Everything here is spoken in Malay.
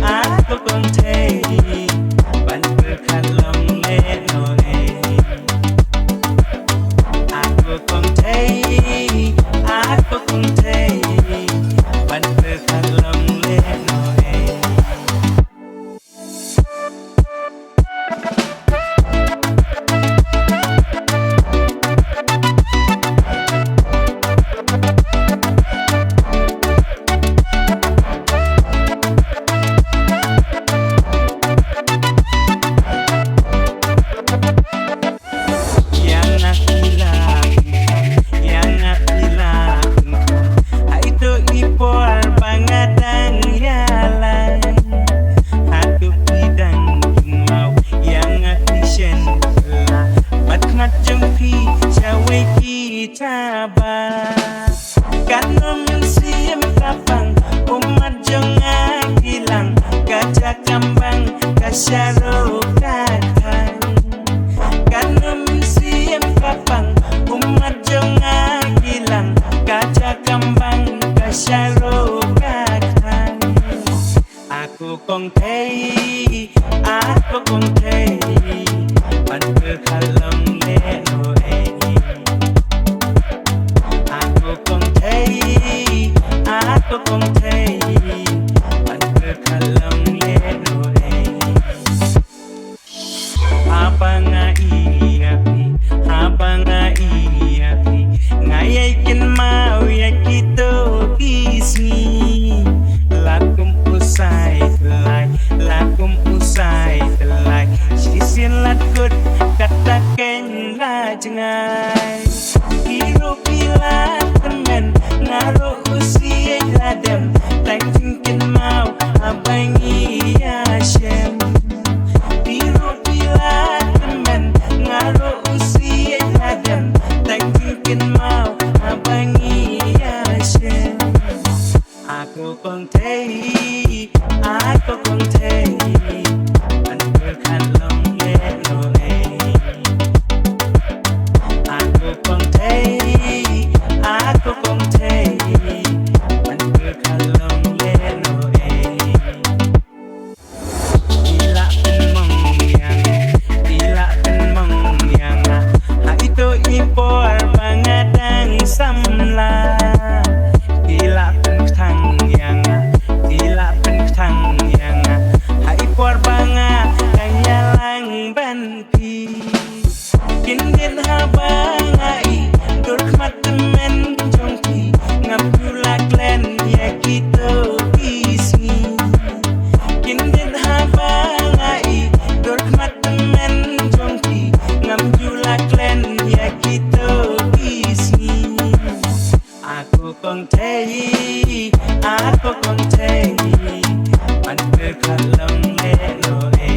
aku kontai ban berkalong lenoe aku kontai ban berkalong lenoe Kanu mensiam kapang umat jonga hilang gajah kambang kasyaro kakang Kanu mensiam kapang umat jonga hilang gajah kambang kasyaro kakang aku kontai ban berkalong lenoe aku kontai ban berkalong lenoe habanga iapi ngayakin mau ya kita kisni lakum usai telai sisin latkut katakan lajengai hirup bila temen ngaruh usia ladem tak mungkin mau abangi Hashem hirup bila temen ngaruh usia ladem tak mungkin mau abangi Hashem aku kontai ban berkalong lenoe aku kontai ban berkalong lenoe ila penmong yang ha itu impor bangadang samla ila pentang yang ha impor banga kanyalang banti kindin habangai durkmat temen jongki ngapula klen ya kita kisni kindin habangai durkmat temen jongki ngapula klen ya kita kisni aku kontai ban berkalong lenoe